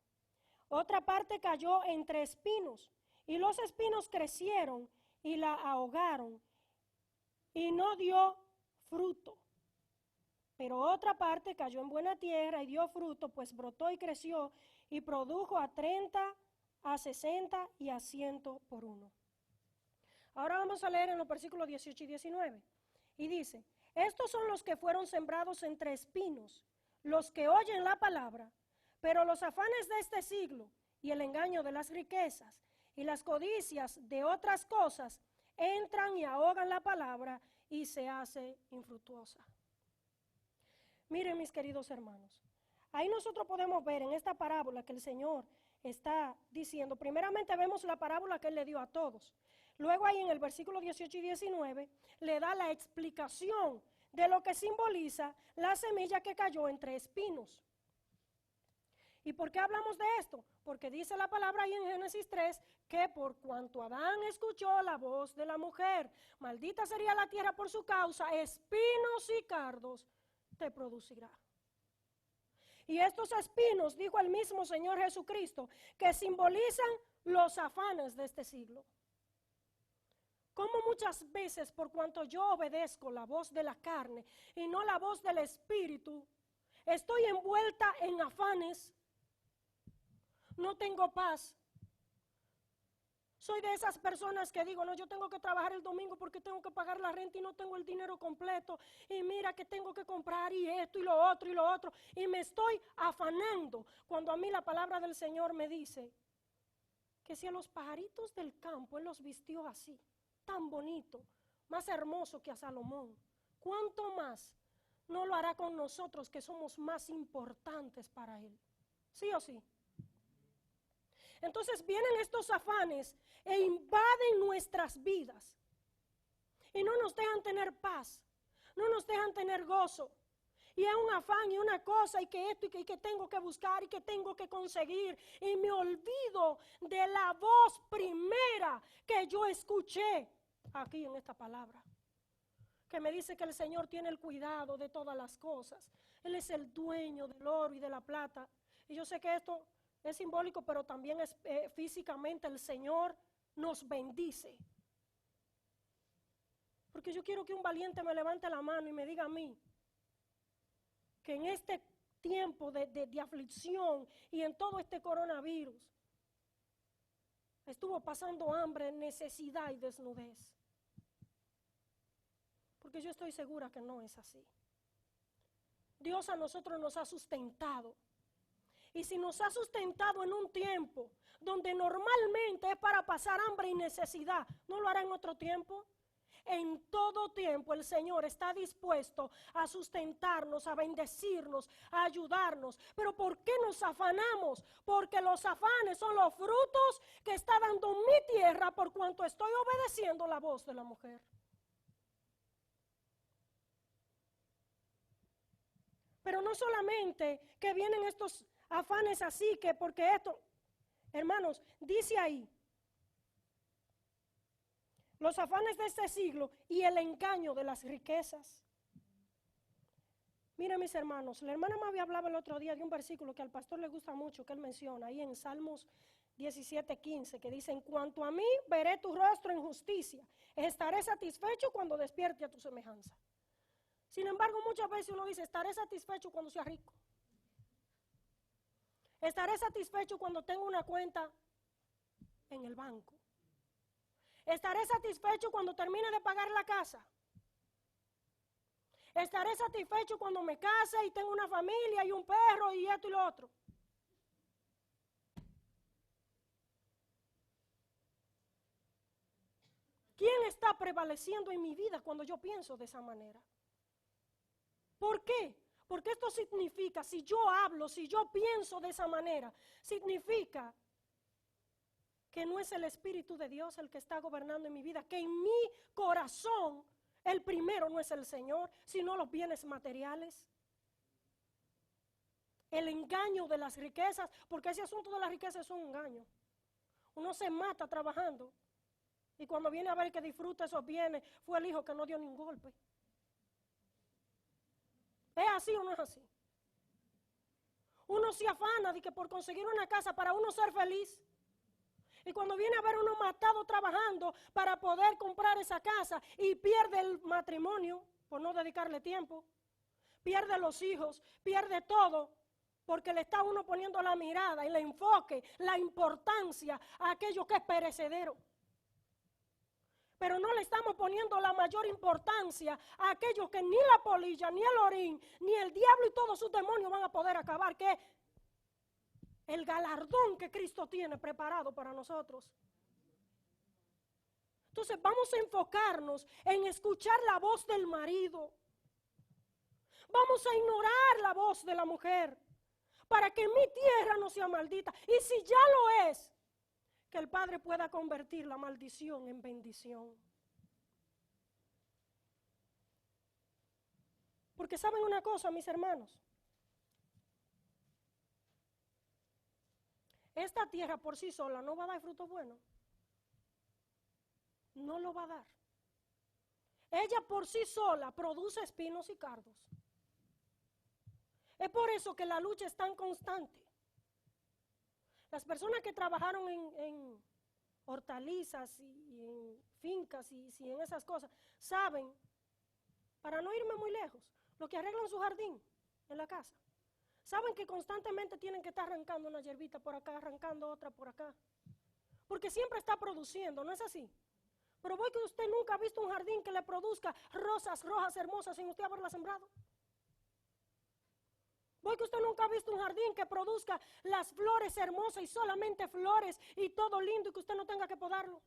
Otra parte cayó entre espinos, y los espinos crecieron y la ahogaron, y no dio fruto. Pero otra parte cayó en buena tierra y dio fruto, pues brotó y creció, y produjo a 30, a 60 y a 100 por uno. Ahora vamos a leer en los versículos 18 y 19. Y dice, estos son los que fueron sembrados entre espinos, los que oyen la palabra, pero los afanes de este siglo y el engaño de las riquezas y las codicias de otras cosas entran y ahogan la palabra y se hace infructuosa. Miren, mis queridos hermanos, ahí nosotros podemos ver en esta parábola que el Señor está diciendo, primeramente vemos la parábola que Él le dio a todos. Luego ahí en el versículo 18 y 19 le da la explicación de lo que simboliza la semilla que cayó entre espinos. ¿Y por qué hablamos de esto? Porque dice la palabra ahí en Génesis 3 que por cuanto Adán escuchó la voz de la mujer, maldita sería la tierra por su causa, espinos y cardos te producirá. Y estos espinos, dijo el mismo Señor Jesucristo, que simbolizan los afanes de este siglo. Como muchas veces, por cuanto yo obedezco la voz de la carne y no la voz del Espíritu, estoy envuelta en afanes, no tengo paz. Soy de esas personas que digo, no, yo tengo que trabajar el domingo porque tengo que pagar la renta y no tengo el dinero completo. Y mira que tengo que comprar y esto y lo otro y lo otro. Y me estoy afanando cuando a mí la palabra del Señor me dice que si a los pajaritos del campo Él los vistió así, tan bonito, más hermoso que a Salomón, ¿cuánto más no lo hará con nosotros que somos más importantes para Él? ¿Sí o sí? Entonces vienen estos afanes e invaden nuestras vidas y no nos dejan tener paz, no nos dejan tener gozo. Y es un afán y una cosa y que esto y que tengo que buscar y que tengo que conseguir. Y me olvido de la voz primera que yo escuché aquí en esta palabra. Que me dice que el Señor tiene el cuidado de todas las cosas. Él es el dueño del oro y de la plata. Y yo sé que esto es simbólico, pero también es físicamente el Señor nos bendice. Porque yo quiero que un valiente me levante la mano y me diga a mí que en este tiempo de aflicción y en todo este coronavirus estuvo pasando hambre, necesidad y desnudez. Porque yo estoy segura que no es así. Dios a nosotros nos ha sustentado. Y si nos ha sustentado en un tiempo donde normalmente es para pasar hambre y necesidad, ¿no lo hará en otro tiempo? En todo tiempo el Señor está dispuesto a sustentarnos, a bendecirnos, a ayudarnos. Pero ¿por qué nos afanamos? Porque los afanes son los frutos que está dando mi tierra por cuanto estoy obedeciendo la voz de la mujer. Pero no solamente que vienen estos afanes así, que porque esto, hermanos, dice ahí, los afanes de este siglo y el engaño de las riquezas. Miren mis hermanos, la hermana Mavi hablaba el otro día de un versículo que al pastor le gusta mucho, que él menciona ahí en Salmos 17:15, que dice: en cuanto a mí, veré tu rostro en justicia, estaré satisfecho cuando despierte a tu semejanza. Sin embargo, muchas veces uno dice, estaré satisfecho cuando sea rico. Estaré satisfecho cuando tenga una cuenta en el banco. Estaré satisfecho cuando termine de pagar la casa. Estaré satisfecho cuando me case y tenga una familia y un perro y esto y lo otro. ¿Quién está prevaleciendo en mi vida cuando yo pienso de esa manera? ¿Por qué? Porque esto significa, si yo hablo, si yo pienso de esa manera, significa que no es el Espíritu de Dios el que está gobernando en mi vida, que en mi corazón el primero no es el Señor, sino los bienes materiales. El engaño de las riquezas, porque ese asunto de las riquezas es un engaño. Uno se mata trabajando y cuando viene a ver que disfruta esos bienes, fue el hijo que no dio ni un golpe. ¿Es así o no es así? Uno se afana de que por conseguir una casa para uno ser feliz. Y cuando viene a ver uno matado trabajando para poder comprar esa casa y pierde el matrimonio por no dedicarle tiempo, pierde los hijos, pierde todo, porque le está uno poniendo la mirada y el enfoque, la importancia a aquello que es perecedero. Pero no le estamos poniendo la mayor importancia a aquello que ni la polilla, ni el orín, ni el diablo y todos sus demonios van a poder acabar, que es el galardón que Cristo tiene preparado para nosotros. Entonces vamos a enfocarnos en escuchar la voz del marido. Vamos a ignorar la voz de la mujer para que mi tierra no sea maldita. Y si ya lo es, que el Padre pueda convertir la maldición en bendición. Porque saben una cosa, mis hermanos, esta tierra por sí sola no va a dar fruto bueno. No lo va a dar. Ella por sí sola produce espinos y cardos. Es por eso que la lucha es tan constante. Las personas que trabajaron en hortalizas y en fincas y en esas cosas, saben, para no irme muy lejos, lo que arreglan su jardín en la casa. Saben que constantemente tienen que estar arrancando una hierbita por acá, arrancando otra por acá. Porque siempre está produciendo, ¿no es así? Pero voy que usted nunca ha visto un jardín que le produzca rosas rojas hermosas sin usted haberlas sembrado. Voy que usted nunca ha visto un jardín que produzca las flores hermosas y solamente flores y todo lindo y que usted no tenga que podarlo.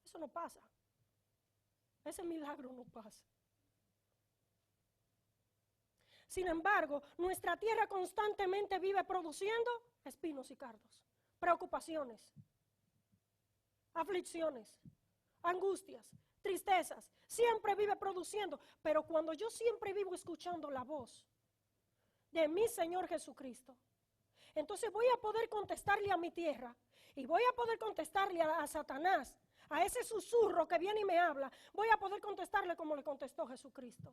Eso no pasa. Ese milagro no pasa. Sin embargo, nuestra tierra constantemente vive produciendo espinos y cardos, preocupaciones, aflicciones, angustias, tristezas. Siempre vive produciendo, pero cuando yo siempre vivo escuchando la voz de mi Señor Jesucristo, entonces voy a poder contestarle a mi tierra y voy a poder contestarle a Satanás, a ese susurro que viene y me habla, voy a poder contestarle como le contestó Jesucristo.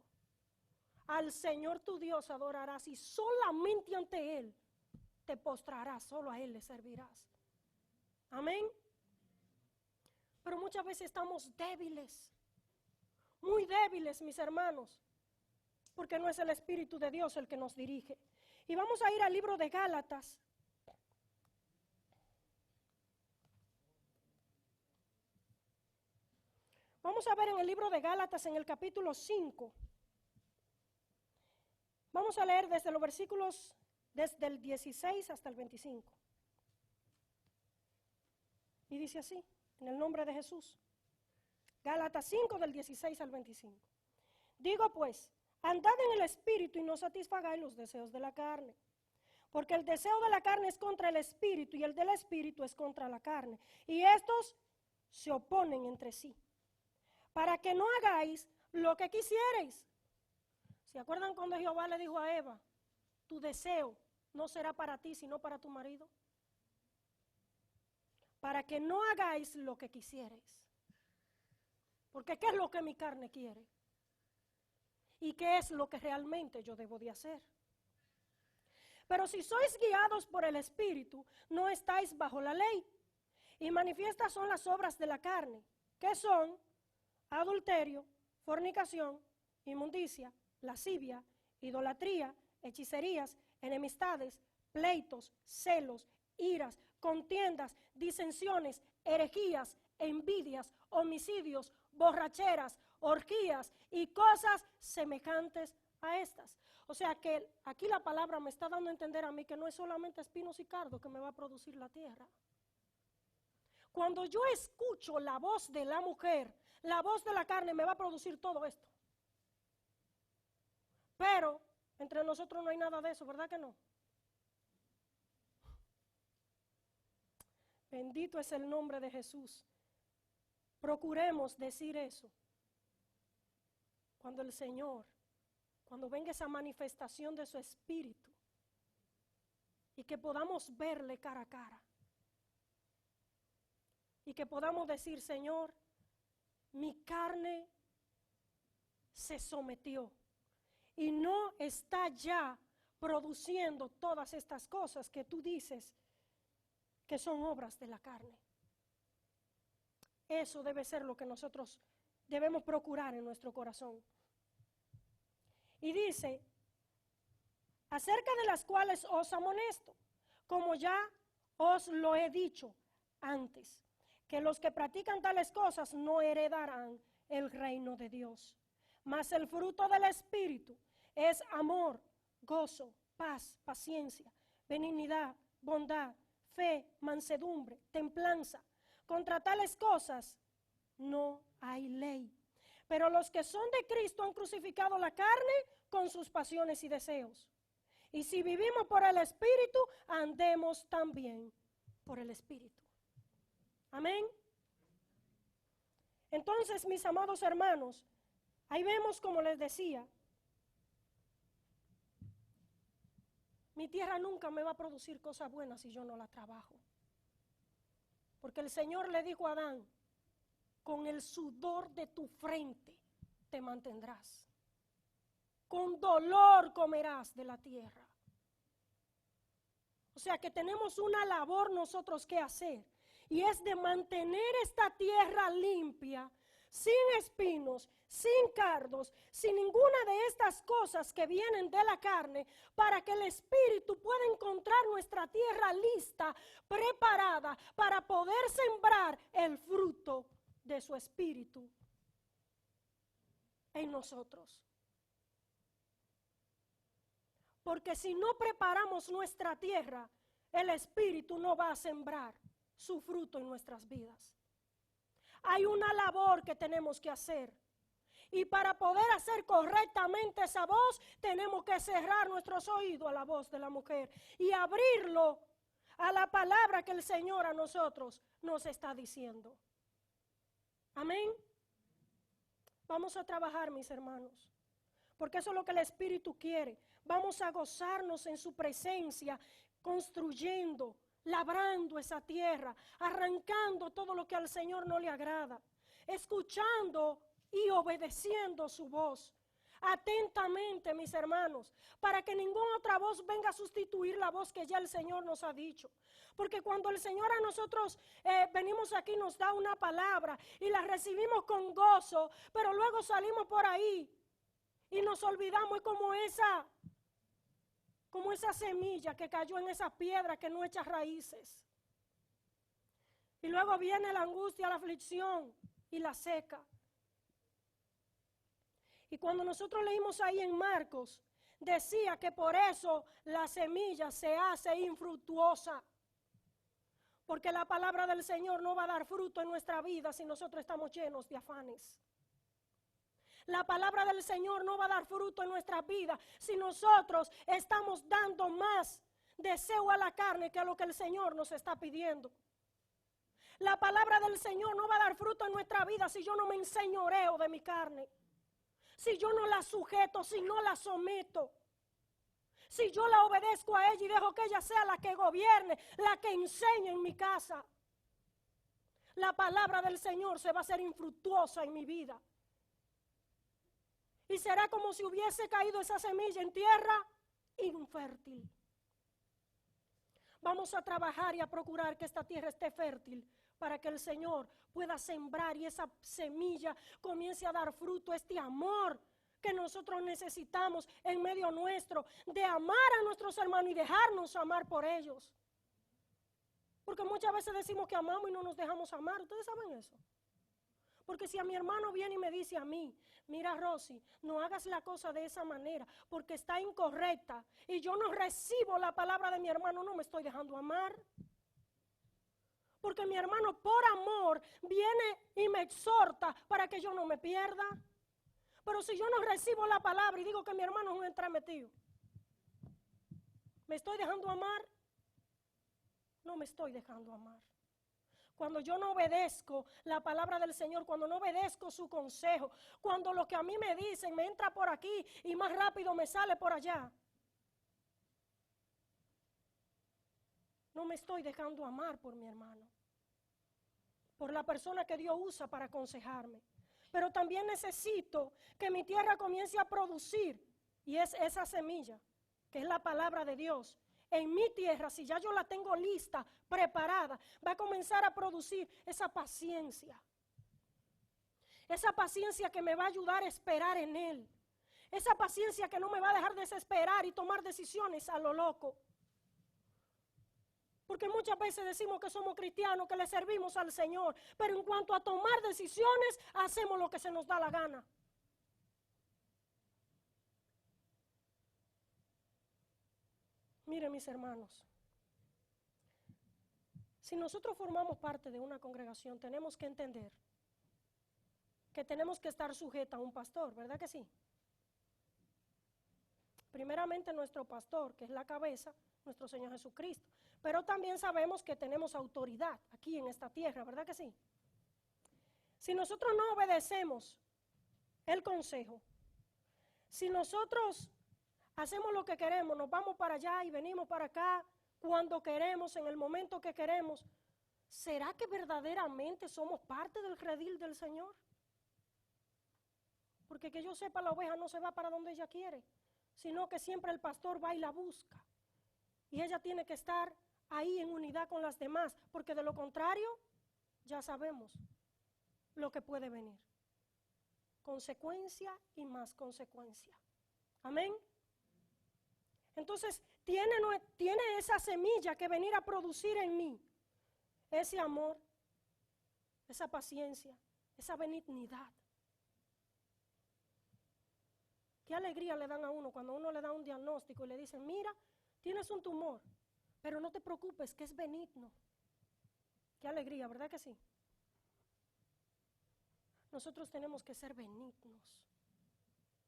Al Señor tu Dios adorarás y solamente ante Él te postrarás, solo a Él le servirás. Amén. Pero muchas veces estamos débiles, muy débiles, mis hermanos, porque no es el Espíritu de Dios el que nos dirige. Y vamos a ir al libro de Gálatas. Vamos a ver en el libro de Gálatas en el capítulo 5. Vamos a leer desde los versículos, desde el 16 hasta el 25. Y dice así, en el nombre de Jesús. Gálatas 5, del 16 al 25. Digo pues, andad en el Espíritu y no satisfagáis los deseos de la carne. Porque el deseo de la carne es contra el Espíritu y el del Espíritu es contra la carne. Y estos se oponen entre sí, para que no hagáis lo que quisierais. ¿Se acuerdan cuando Jehová le dijo a Eva, tu deseo no será para ti, sino para tu marido? Para que no hagáis lo que quisierais. Porque ¿qué es lo que mi carne quiere? ¿Y qué es lo que realmente yo debo de hacer? Pero si sois guiados por el Espíritu, no estáis bajo la ley. Y manifiestas son las obras de la carne, que son adulterio, fornicación, inmundicia, lascivia, idolatría, hechicerías, enemistades, pleitos, celos, iras, contiendas, disensiones, herejías, envidias, homicidios, borracheras, orgías y cosas semejantes a estas. O sea que aquí la palabra me está dando a entender a mí que no es solamente espinos y cardos que me va a producir la tierra. Cuando yo escucho la voz de la mujer, la voz de la carne me va a producir todo esto. Pero entre nosotros no hay nada de eso, ¿verdad que no? Bendito es el nombre de Jesús. Procuremos decir eso. Cuando el Señor, cuando venga esa manifestación de su Espíritu y que podamos verle cara a cara y que podamos decir, Señor, mi carne se sometió y no está ya produciendo todas estas cosas que tú dices que son obras de la carne. Eso debe ser lo que nosotros debemos procurar en nuestro corazón. Y dice, acerca de las cuales os amonesto, como ya os lo he dicho antes, que los que practican tales cosas no heredarán el reino de Dios. Mas el fruto del Espíritu es amor, gozo, paz, paciencia, benignidad, bondad, fe, mansedumbre, templanza. Contra tales cosas no hay ley. Pero los que son de Cristo han crucificado la carne con sus pasiones y deseos. Y si vivimos por el Espíritu, andemos también por el Espíritu. Amén. Entonces, mis amados hermanos, ahí vemos, como les decía, mi tierra nunca me va a producir cosas buenas si yo no la trabajo. Porque el Señor le dijo a Adán, con el sudor de tu frente te mantendrás. Con dolor comerás de la tierra. O sea que tenemos una labor nosotros que hacer. Y es de mantener esta tierra limpia, sin espinos, sin cardos, sin ninguna de estas cosas que vienen de la carne, para que el Espíritu pueda encontrar nuestra tierra lista, preparada, para poder sembrar el fruto de su Espíritu en nosotros. Porque si no preparamos nuestra tierra, el Espíritu no va a sembrar su fruto en nuestras vidas. Hay una labor que tenemos que hacer. Y para poder hacer correctamente esa voz, tenemos que cerrar nuestros oídos a la voz de la mujer y abrirlo a la palabra que el Señor a nosotros nos está diciendo. Amén. Vamos a trabajar, mis hermanos, porque eso es lo que el Espíritu quiere. Vamos a gozarnos en su presencia, construyendo, labrando esa tierra, arrancando todo lo que al Señor no le agrada, escuchando y obedeciendo su voz. Atentamente, mis hermanos, para que ninguna otra voz venga a sustituir la voz que ya el Señor nos ha dicho. Porque cuando el Señor a nosotros venimos aquí, nos da una palabra y la recibimos con gozo, pero luego salimos por ahí y nos olvidamos. Es como esa semilla que cayó en esa piedra que no echa raíces. Y luego viene la angustia, la aflicción y la seca. Y cuando nosotros leímos ahí en Marcos, decía que por eso la semilla se hace infructuosa. Porque la palabra del Señor no va a dar fruto en nuestra vida si nosotros estamos llenos de afanes. La palabra del Señor no va a dar fruto en nuestra vida si nosotros estamos dando más deseo a la carne que a lo que el Señor nos está pidiendo. La palabra del Señor no va a dar fruto en nuestra vida si yo no me enseñoreo de mi carne. Si yo no la sujeto, si no la someto. Si yo la obedezco a ella y dejo que ella sea la que gobierne, la que enseñe en mi casa. La palabra del Señor se va a hacer infructuosa en mi vida. Y será como si hubiese caído esa semilla en tierra infértil. Vamos a trabajar y a procurar que esta tierra esté fértil para que el Señor pueda sembrar y esa semilla comience a dar fruto, este amor que nosotros necesitamos en medio nuestro, de amar a nuestros hermanos y dejarnos amar por ellos. Porque muchas veces decimos que amamos y no nos dejamos amar. ¿Ustedes saben eso? Porque si a mi hermano viene y me dice a mí, mira Rosy, no hagas la cosa de esa manera porque está incorrecta y yo no recibo la palabra de mi hermano, no me estoy dejando amar. Porque mi hermano por amor viene y me exhorta para que yo no me pierda. Pero si yo no recibo la palabra y digo que mi hermano es un entremetido, ¿me estoy dejando amar? No me estoy dejando amar. Cuando yo no obedezco la palabra del Señor, cuando no obedezco su consejo, cuando lo que a mí me dicen me entra por aquí y más rápido me sale por allá, no me estoy dejando amar por mi hermano, por la persona que Dios usa para aconsejarme. Pero también necesito que mi tierra comience a producir, y es esa semilla, que es la palabra de Dios. En mi tierra, si ya yo la tengo lista, preparada, va a comenzar a producir esa paciencia. Esa paciencia que me va a ayudar a esperar en Él. Esa paciencia que no me va a dejar desesperar y tomar decisiones a lo loco. Porque muchas veces decimos que somos cristianos, que le servimos al Señor, pero en cuanto a tomar decisiones, hacemos lo que se nos da la gana. Miren, mis hermanos, si nosotros formamos parte de una congregación, tenemos que entender que tenemos que estar sujetos a un pastor, ¿verdad que sí? Primeramente nuestro pastor, que es la cabeza, nuestro Señor Jesucristo. Pero también sabemos que tenemos autoridad aquí en esta tierra, ¿verdad que sí? Si nosotros no obedecemos el consejo, si nosotros hacemos lo que queremos, nos vamos para allá y venimos para acá cuando queremos, en el momento que queremos, ¿será que verdaderamente somos parte del redil del Señor? Porque que yo sepa, la oveja no se va para donde ella quiere, sino que siempre el pastor va y la busca. Y ella tiene que estar ahí en unidad con las demás, porque de lo contrario, ya sabemos lo que puede venir. Consecuencia y más consecuencia. Amén. Entonces, tiene esa semilla que venir a producir en mí, ese amor, esa paciencia, esa benignidad. Qué alegría le dan a uno cuando uno le da un diagnóstico y le dicen, mira, tienes un tumor, pero no te preocupes, que es benigno. Qué alegría, ¿verdad que sí? Nosotros tenemos que ser benignos,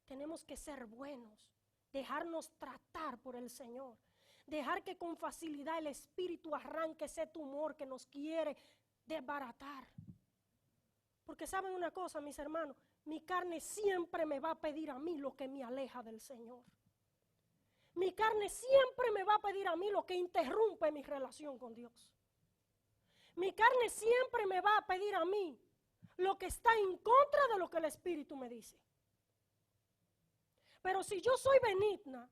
tenemos que ser buenos, dejarnos tratar por el Señor, dejar que con facilidad el Espíritu arranque ese tumor que nos quiere desbaratar. Porque saben una cosa, mis hermanos, mi carne siempre me va a pedir a mí lo que me aleja del Señor. Mi carne siempre me va a pedir a mí lo que interrumpe mi relación con Dios. Mi carne siempre me va a pedir a mí lo que está en contra de lo que el Espíritu me dice. Pero si yo soy benigna,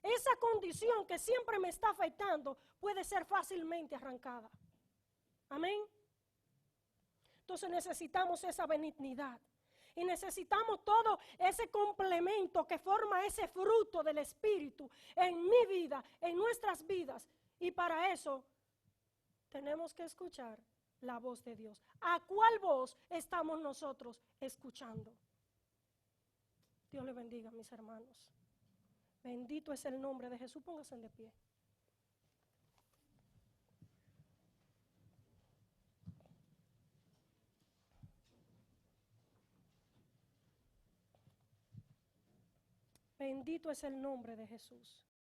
esa condición que siempre me está afectando puede ser fácilmente arrancada. Amén. Entonces necesitamos esa benignidad. Y necesitamos todo ese complemento que forma ese fruto del Espíritu en mi vida, en nuestras vidas. Y para eso tenemos que escuchar la voz de Dios. ¿A cuál voz estamos nosotros escuchando? Dios le bendiga, mis hermanos. Bendito es el nombre de Jesús. Póngase de pie. Bendito es el nombre de Jesús.